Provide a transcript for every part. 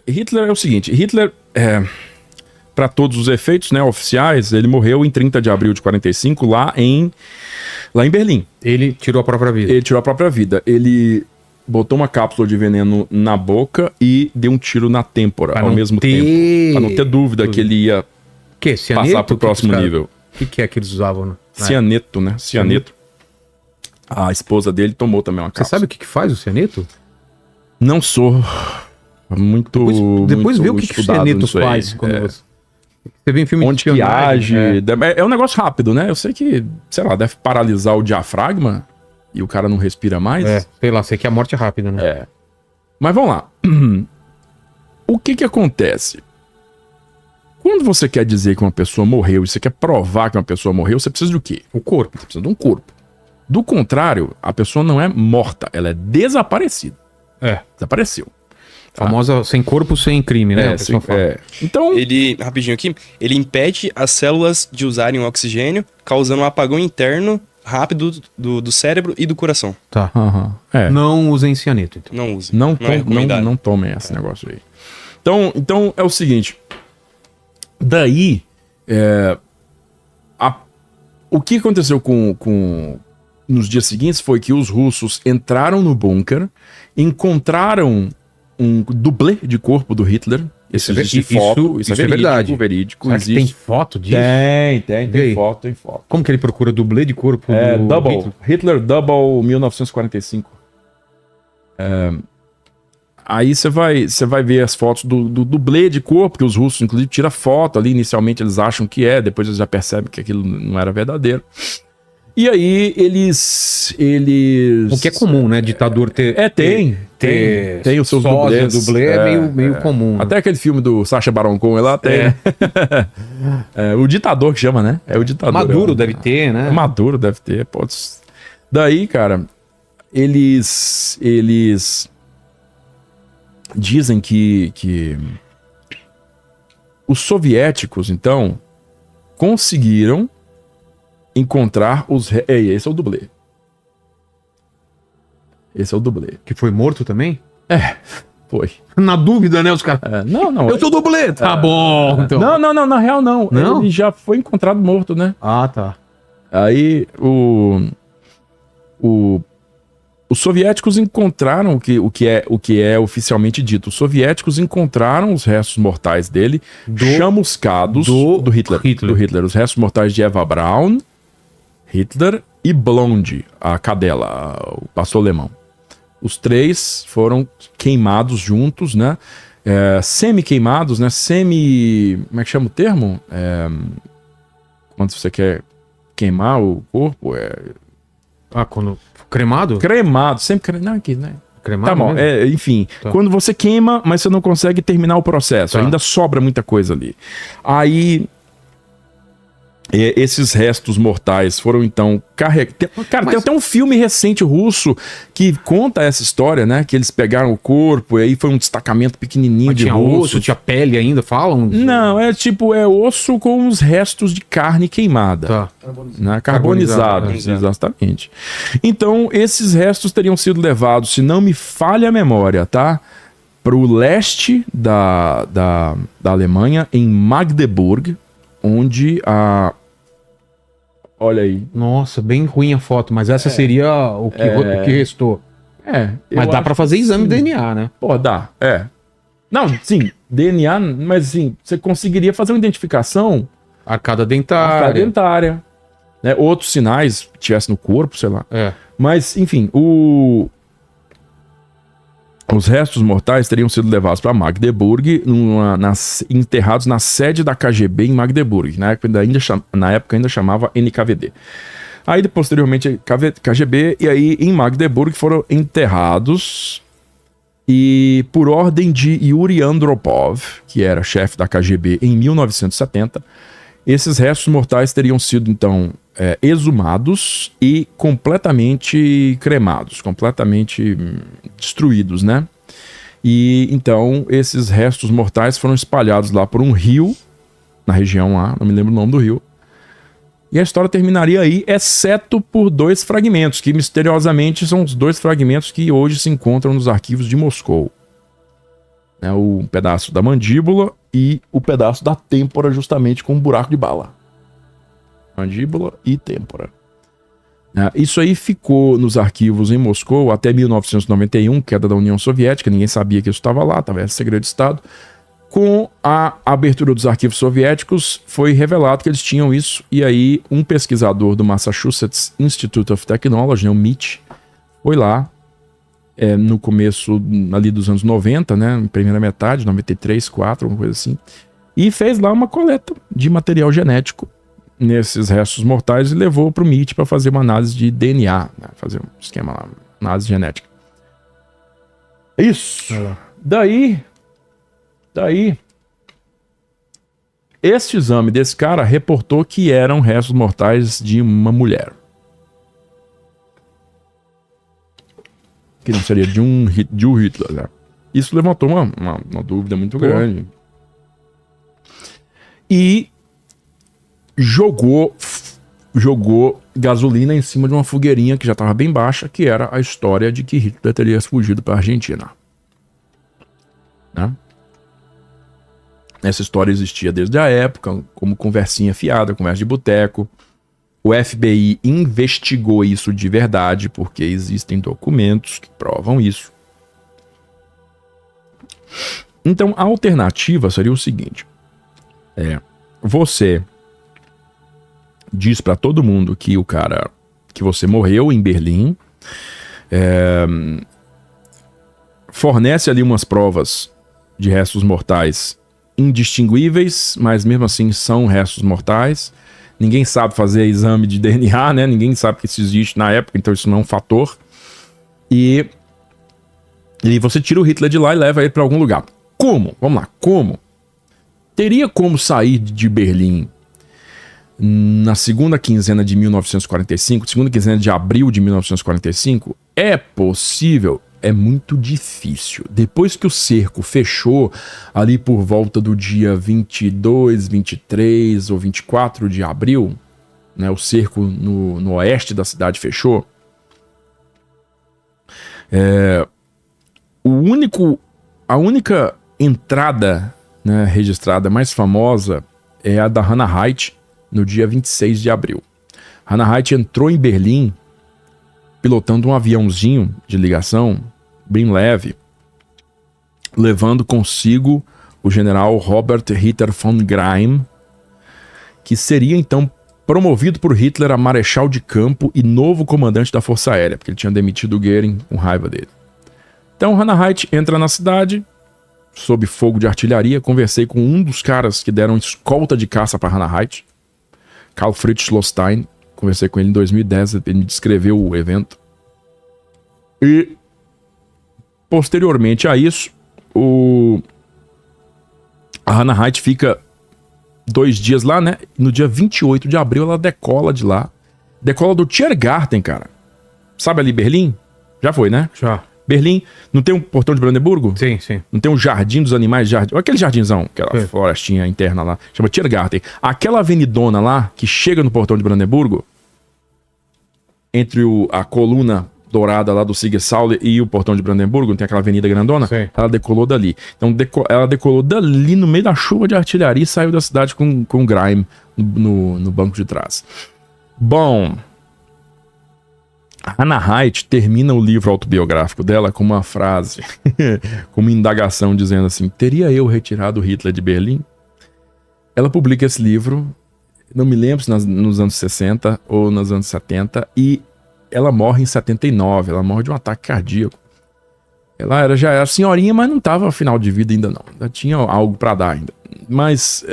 Hitler é o seguinte, Hitler, para todos os efeitos, né, oficiais, ele morreu em 30 de abril de 45 lá em Berlim. Ele tirou a própria vida. Ele tirou a própria vida. Ele botou uma cápsula de veneno na boca e deu um tiro na têmpora ao mesmo tempo. Pra não ter dúvida que ele ia passar pro próximo nível. O que é que eles usavam? Cianeto, né? Cianeto. A esposa dele tomou também uma cápsula. Você sabe o que faz o cianeto? Não sou muito. Depois muito vê o que o cianeto faz quando você vê em filme onde de que age. É um negócio rápido, né? Eu sei que, sei lá, deve paralisar o diafragma e o cara não respira mais. Sei lá, sei que a morte é rápida, né? Mas vamos lá. O que acontece? Quando você quer dizer que uma pessoa morreu e você quer provar que uma pessoa morreu, você precisa do quê? O corpo. Você precisa de um corpo. Do contrário, a pessoa não é morta, ela é desaparecida. Desapareceu. Famosa sem corpo, sem crime, né? Então, rapidinho aqui, ele impede as células de usarem o oxigênio, causando um apagão interno rápido do cérebro e do coração. Tá. Não usem cianeto, então. Não use. Não tomem esse negócio aí. Então é o seguinte. Daí, o que aconteceu nos dias seguintes foi que os russos entraram no bunker, encontraram um dublê de corpo do Hitler. Isso é verdade. Verídico. Será que tem foto disso? Tem foto. Como que ele procura dublê de corpo do Double. Hitler Double 1945. Aí você vai ver as fotos do dublê de corpo, que os russos, inclusive, tiram foto ali. Inicialmente eles acham que depois eles já percebem que aquilo não era verdadeiro. E aí eles... O que é comum, né? Ditador ter tem os seus dublês. Dublê é meio comum. Até aquele filme do Sacha Baron Cohen lá tem. O ditador que chama, né? É o ditador. Maduro deve ter, né? Maduro deve ter. Pode... Daí, cara, eles dizem que os soviéticos, então, conseguiram encontrar os... Esse é o dublê. Esse é o dublê. Que foi morto também? Foi. Na dúvida, né, os caras? Não. Eu sou dublê. Tá bom. Então. Não, na real não. Ele já foi encontrado morto, né? Ah, tá. Aí os soviéticos encontraram o que é oficialmente dito. Os soviéticos encontraram os restos mortais dele chamuscados do Hitler. Os restos mortais de Eva Braun, Hitler e Blonde, a cadela, o pastor alemão. Os três foram queimados juntos, né? Semi-queimados, né? Como é que chama o termo? Quando você quer queimar o corpo, quando... Cremado? Cremado, sempre não aqui, né? Cremado. Tá bom, enfim. Tá. Quando você queima, mas você não consegue terminar o processo, ainda sobra muita coisa ali. Aí, esses restos mortais foram então carregados. Cara, tem até um filme recente russo que conta essa história, né? Que eles pegaram o corpo e aí foi um destacamento pequenininho de osso, tinha pele ainda, falam? Não, é osso com os restos de carne queimada. Tá. Né? Carbonizados, exatamente. Então, esses restos teriam sido levados, se não me falha a memória, tá? Para o leste da Alemanha, em Magdeburg, onde olha aí. Nossa, bem ruim a foto, mas essa seria o que restou. Mas dá pra fazer exame de DNA, né? Pô, dá, Não, sim, DNA, mas assim, você conseguiria fazer uma identificação. Arcada dentária. Né? Outros sinais que tivesse no corpo, sei lá. Mas, enfim, os restos mortais teriam sido levados para Magdeburg, enterrados na sede da KGB em Magdeburg. Na época ainda chamava NKVD. Aí, posteriormente, KGB, e aí em Magdeburg foram enterrados e por ordem de Yuri Andropov, que era chefe da KGB em 1970, esses restos mortais teriam sido, então, exumados e completamente cremados, completamente destruídos, né? E, então, esses restos mortais foram espalhados lá por um rio, na região lá, não me lembro o nome do rio. E a história terminaria aí, exceto por 2 fragmentos, que misteriosamente são os 2 fragmentos que hoje se encontram nos arquivos de Moscou. né, o pedaço da mandíbula e o pedaço da têmpora, justamente com um buraco de bala. Mandíbula e têmpora. Isso aí ficou nos arquivos em Moscou até 1991, queda da União Soviética, ninguém sabia que isso estava lá, estava segredo de Estado. Com a abertura dos arquivos soviéticos, foi revelado que eles tinham isso, e aí um pesquisador do Massachusetts Institute of Technology, o MIT, foi lá, no começo ali dos anos 90, né, em primeira metade, 93, 4, alguma coisa assim, e fez lá uma coleta de material genético nesses restos mortais e levou para o MIT para fazer uma análise de DNA, né, fazer um esquema lá, análise genética. Isso. Daí, este exame desse cara reportou que eram restos mortais de uma mulher. Que não seria de um Hitler, né? Isso levantou uma dúvida muito grande. E jogou gasolina em cima de uma fogueirinha que já estava bem baixa, que era a história de que Hitler teria fugido para a Argentina. Né? Essa história existia desde a época, como conversinha fiada, conversa de boteco. O FBI investigou isso de verdade, porque existem documentos que provam isso. Então, a alternativa seria o seguinte. Você diz para todo mundo que que você morreu em Berlim, fornece ali umas provas de restos mortais indistinguíveis, mas mesmo assim são restos mortais. Ninguém sabe fazer exame de DNA, né? Ninguém sabe que isso existe na época, então isso não é um fator. E você tira o Hitler de lá e leva ele para algum lugar. Como? Vamos lá, como? Teria como sair de Berlim na segunda quinzena de 1945, segunda quinzena de abril de 1945? É possível. É muito difícil. Depois que o cerco fechou, ali por volta do dia 22, 23 ou 24 de abril, né, o cerco no oeste da cidade fechou, a única entrada, né, registrada mais famosa é a da Hannah Height, no dia 26 de abril. Hannah Height entrou em Berlim pilotando um aviãozinho de ligação bem leve, levando consigo o general Robert Ritter von Greim, que seria então promovido por Hitler a marechal de campo e novo comandante da Força Aérea, porque ele tinha demitido o Goering com raiva dele. Então Hannah Height entra na cidade, sob fogo de artilharia. Conversei com um dos caras que deram escolta de caça para Hannah Height, Karl Fritz Lostein. Conversei com ele em 2010, ele me descreveu o evento. E, posteriormente a isso, a Hannah Height fica 2 dias lá, né? No dia 28 de abril ela decola de lá. Decola do Tiergarten, cara. Sabe ali Berlim? Já foi, né? Já. Berlim, não tem um portão de Brandeburgo? Sim, sim. Não tem um jardim dos animais? Aquele jardinzão, aquela florestinha interna lá, chama Tiergarten. Aquela avenidona lá, que chega no portão de Brandeburgo, entre a coluna dourada lá do Siegessäule e o portão de Brandeburgo, tem aquela avenida grandona, sim. Ela decolou dali. Então ela decolou dali no meio da chuva de artilharia e saiu da cidade com o Greim no banco de trás. Bom, Hannah Height termina o livro autobiográfico dela com uma frase, com uma indagação dizendo assim: teria eu retirado Hitler de Berlim? Ela publica esse livro, não me lembro se nos anos 60 ou nos anos 70, e ela morre em 79, ela morre de um ataque cardíaco. Ela já era senhorinha, mas não estava final de vida ainda não, ainda tinha algo para dar ainda. Mas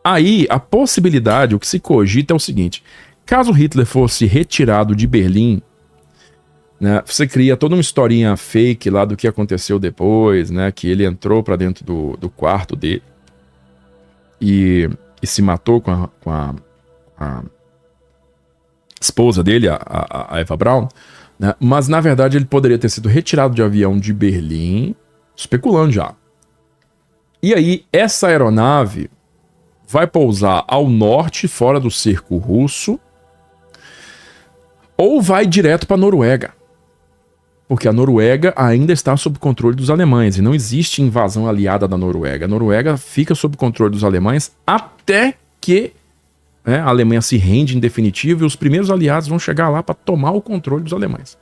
aí a possibilidade, o que se cogita é o seguinte: caso Hitler fosse retirado de Berlim, né, você cria toda uma historinha fake lá do que aconteceu depois, né, que ele entrou para dentro do quarto dele e se matou com a esposa dele, a Eva Braun, né, mas na verdade ele poderia ter sido retirado de avião de Berlim, especulando já. E aí essa aeronave vai pousar ao norte, fora do cerco russo, ou vai direto para Noruega. Porque a Noruega ainda está sob controle dos alemães e não existe invasão aliada da Noruega. A Noruega fica sob controle dos alemães até que a Alemanha se rende em definitivo e os primeiros aliados vão chegar lá para tomar o controle dos alemães.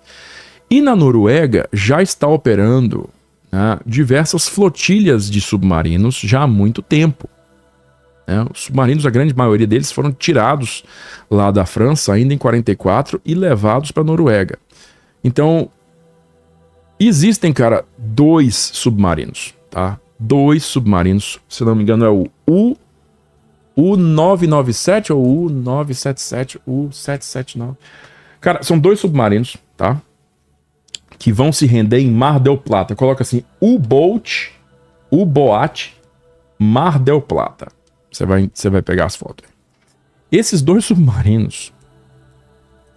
E na Noruega já está operando diversas flotilhas de submarinos já há muito tempo. Os submarinos, a grande maioria deles, foram tirados lá da França ainda em 44 e levados para a Noruega. Então, existem, cara, 2 submarinos, tá? 2 submarinos, se não me engano é o U-997 ou o U-977, U-779. Cara, são 2 submarinos, tá? Que vão se render em Mar del Plata. Coloca assim, U-Boat, Mar del Plata. Você vai pegar as fotos. Esses 2 submarinos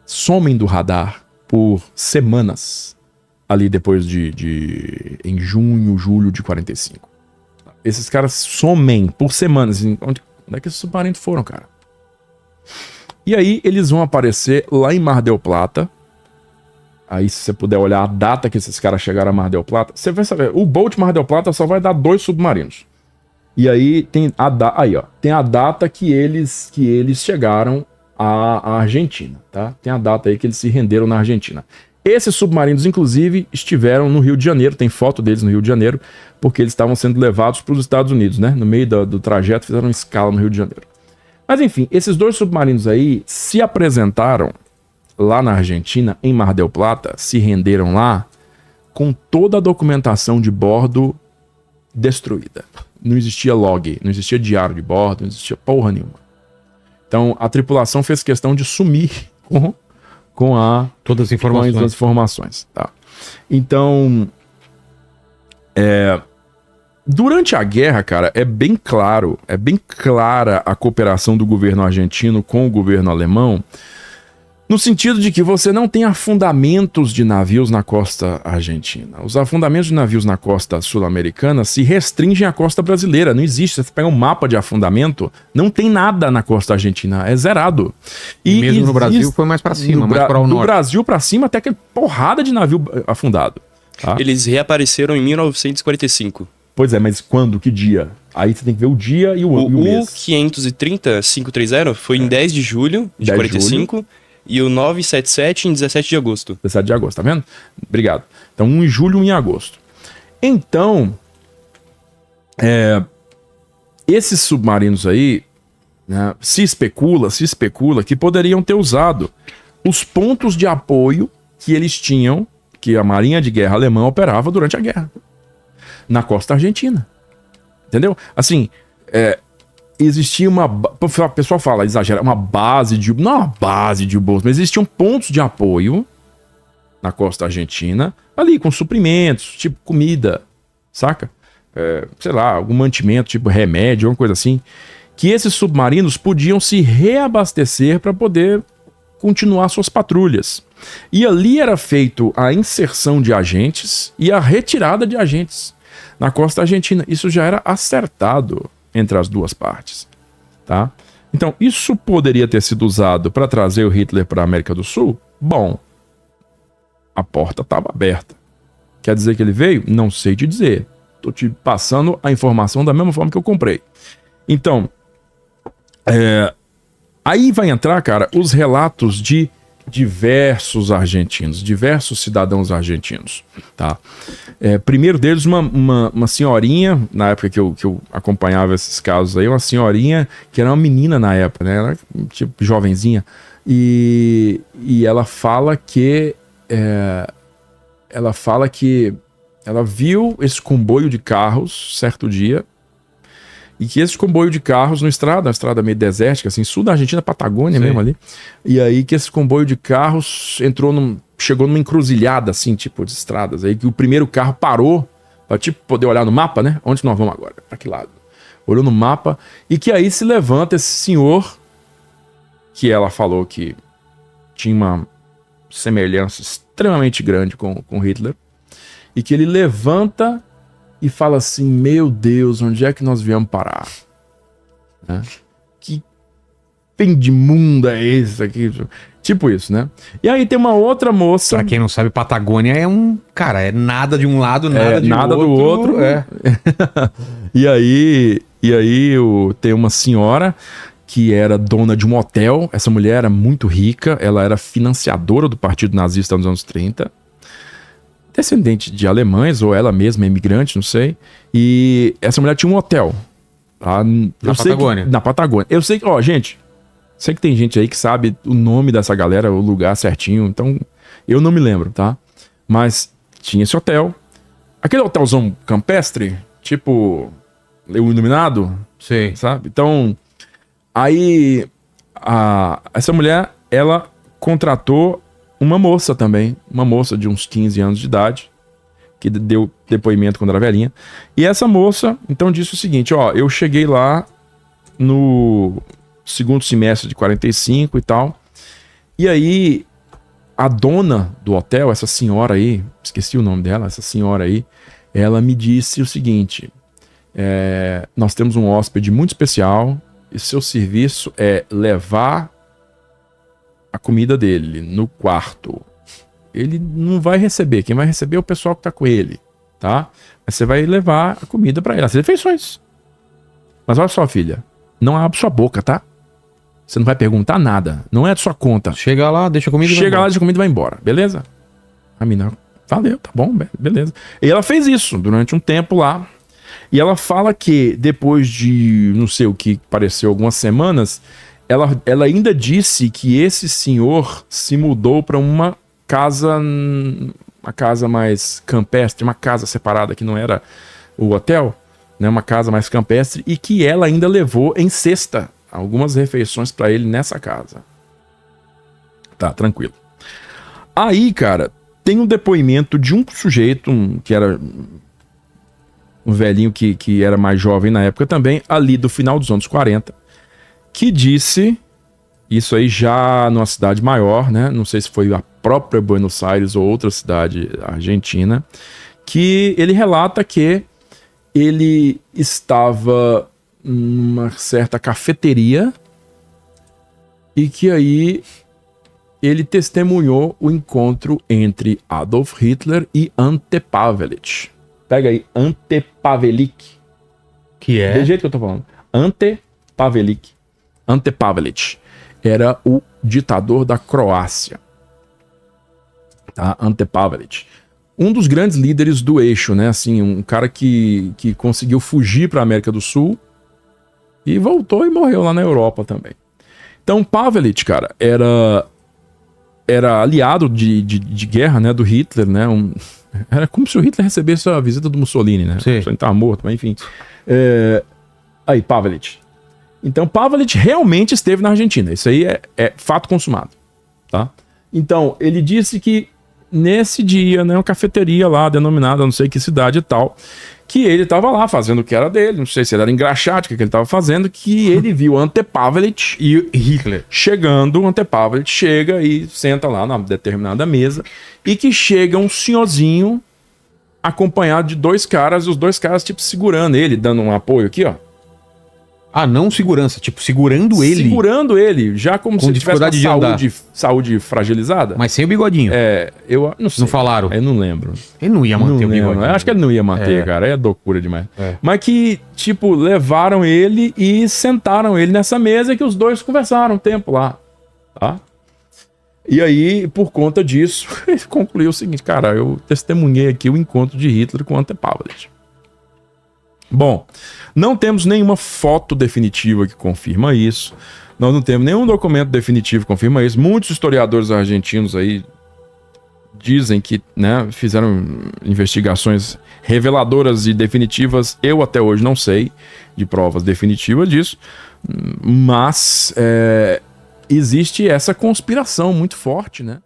somem do radar por semanas, ali depois em junho, julho de 45. Esses caras somem por semanas. Onde é que esses submarinos foram, cara? E aí eles vão aparecer lá em Mar del Plata. Aí, se você puder olhar a data que esses caras chegaram a Mar del Plata, você vai saber, o Boat Mar del Plata só vai dar 2 submarinos. E aí tem tem a data que eles chegaram à Argentina, tá? Tem a data aí que eles se renderam na Argentina. Esses submarinos, inclusive, estiveram no Rio de Janeiro, tem foto deles no Rio de Janeiro, porque eles estavam sendo levados para os Estados Unidos, né? No meio do trajeto, fizeram escala no Rio de Janeiro. Mas enfim, esses 2 submarinos aí se apresentaram lá na Argentina, em Mar del Plata, se renderam lá com toda a documentação de bordo destruída. Não existia log, não existia diário de bordo, não existia porra nenhuma. Então a tripulação fez questão de sumir com todas as informações. Tá? Então, durante a guerra, cara, é bem clara a cooperação do governo argentino com o governo alemão, no sentido de que você não tem afundamentos de navios na costa argentina. Os afundamentos de navios na costa sul-americana se restringem à costa brasileira. Não existe. Você pega um mapa de afundamento, não tem nada na costa argentina. É zerado. E mesmo no Brasil foi mais para cima, mais para o norte. Do Brasil para cima até aquela porrada de navio afundado. Tá? Eles reapareceram em 1945. Pois é, mas quando? Que dia? Aí você tem que ver o dia e o mês. O 530-530 foi em 10 de julho de 45. E o 977 em 17 de agosto. 17 de agosto, tá vendo? Obrigado. Então, 1 em julho e 1 em agosto. Então, esses submarinos aí, né, se especula que poderiam ter usado os pontos de apoio que eles tinham, que a Marinha de Guerra alemã operava durante a guerra, na costa argentina. Entendeu? Assim, existia o pessoal fala, exagera, uma base de... Não uma base de U-Boats, mas existiam pontos de apoio na costa argentina, ali com suprimentos, tipo comida, saca? Sei lá, algum mantimento, tipo remédio, alguma coisa assim, que esses submarinos podiam se reabastecer para poder continuar suas patrulhas. E ali era feito a inserção de agentes e a retirada de agentes na costa argentina. Isso já era acertado entre as duas partes, tá? Então, isso poderia ter sido usado para trazer o Hitler para a América do Sul? Bom, a porta estava aberta. Quer dizer que ele veio? Não sei te dizer. Estou te passando a informação da mesma forma que eu comprei. Então, aí vai entrar, cara, os relatos de diversos argentinos, diversos cidadãos argentinos, tá? Primeiro deles, uma senhorinha, na época que eu acompanhava esses casos aí, uma senhorinha que era uma menina na época, né? Ela, tipo, jovenzinha, e ela fala que ela viu esse comboio de carros certo dia, e que esse comboio de carros uma estrada meio desértica, assim, sul da Argentina, Patagônia. Sim. Mesmo ali. E aí que esse comboio de carros chegou numa encruzilhada, assim, tipo, de estradas. Aí que o primeiro carro parou pra, tipo, poder olhar no mapa, né? Onde nós vamos agora? Pra que lado? Olhou no mapa. E que aí se levanta esse senhor, que ela falou que tinha uma semelhança extremamente grande com Hitler. E que ele levanta e fala assim, meu Deus, onde é que nós viemos parar? Né? Que fim de mundo é esse aqui? Tipo isso, né? E aí tem uma outra moça... Pra quem não sabe, Patagônia é cara, é nada de um lado, nada nada do outro. É. E aí tem uma senhora que era dona de um hotel. Essa mulher era muito rica, ela era financiadora do Partido Nazista nos anos 30. Descendente de alemães, ou ela mesma imigrante, não sei. E essa mulher tinha um hotel. Tá? Na Patagônia. Na Patagônia. Eu sei que, gente... Sei que tem gente aí que sabe o nome dessa galera, o lugar certinho, então eu não me lembro, tá? Mas tinha esse hotel. Aquele hotelzão campestre, tipo o Iluminado, Sei. sabe? Então, aí essa mulher, ela contratou uma moça também, uma moça de uns 15 anos de idade, que deu depoimento quando era velhinha. E essa moça, então, disse o seguinte, eu cheguei lá no... segundo semestre de 45 e tal. E aí, a dona do hotel, essa senhora aí, esqueci o nome dela, essa senhora aí, ela me disse o seguinte, nós temos um hóspede muito especial e seu serviço é levar a comida dele no quarto. Ele não vai receber, quem vai receber é o pessoal que tá com ele, tá? Mas você vai levar a comida para ele, as refeições. Mas olha só, filha, não abre sua boca, tá? Você não vai perguntar nada. Não é de sua conta. Chega lá, deixa a comida Chega lá, deixa a comida e vai embora. Beleza? A mina, valeu, tá bom, beleza. E ela fez isso durante um tempo lá. E ela fala que depois de, não sei o que, pareceu algumas semanas, ela ainda disse que esse senhor se mudou para uma casa mais campestre, uma casa separada que não era o hotel, né, uma casa mais campestre, e que ela ainda levou em cesta algumas refeições pra ele nessa casa. Tá, tranquilo. Aí, cara, tem um depoimento de um sujeito, que era um velhinho que era mais jovem na época também, ali do final dos anos 40, que disse, isso aí já numa cidade maior, né? Não sei se foi a própria Buenos Aires ou outra cidade argentina, que ele relata que ele estava numa certa cafeteria e que aí ele testemunhou o encontro entre Adolf Hitler e Ante Pavelić. Pega aí, Ante Pavelić. Que é? Do jeito que eu tô falando. Ante Pavelić. Ante Pavelić era o ditador da Croácia. Tá? Ante Pavelić. Um dos grandes líderes do eixo, né? Assim, um cara que conseguiu fugir para a América do Sul e voltou e morreu lá na Europa também. Então, Pavelić, cara, era aliado de guerra, né, do Hitler, né? Era como se o Hitler recebesse a visita do Mussolini, né? Sim. O Mussolini tava morto, mas enfim. Aí, Pavelić. Então, Pavelić realmente esteve na Argentina. Isso aí é fato consumado, tá? Então, ele disse que nesse dia, né, uma cafeteria lá, denominada não sei que cidade e tal, que ele estava lá fazendo o que era dele, não sei se ele era engraxate, o que ele estava fazendo, que ele viu Ante Pavelić e Hitler chegando. Ante Pavelić chega e senta lá na determinada mesa, e que chega um senhorzinho acompanhado de dois caras, os dois caras tipo segurando ele, dando um apoio aqui, ó. Ah, não segurança, tipo segurando ele. Segurando ele, já como com se tivesse dificuldade saúde fragilizada. Mas sem o bigodinho. Eu não sei. Não falaram? Eu não lembro. Ele não ia manter Não o bigodinho. lembro. Eu acho que ele não ia manter, cara. É loucura demais. Mas que, tipo, levaram ele e sentaram ele nessa mesa que os dois conversaram um tempo lá. Tá? E aí, por conta disso, ele concluiu o seguinte, cara, eu testemunhei aqui o encontro de Hitler com Ante Pavelić. Bom, não temos nenhuma foto definitiva que confirma isso. Nós não temos nenhum documento definitivo que confirma isso. Muitos historiadores argentinos aí dizem que, né, fizeram investigações reveladoras e definitivas. Eu até hoje não sei de provas definitivas disso. Mas existe essa conspiração muito forte, né?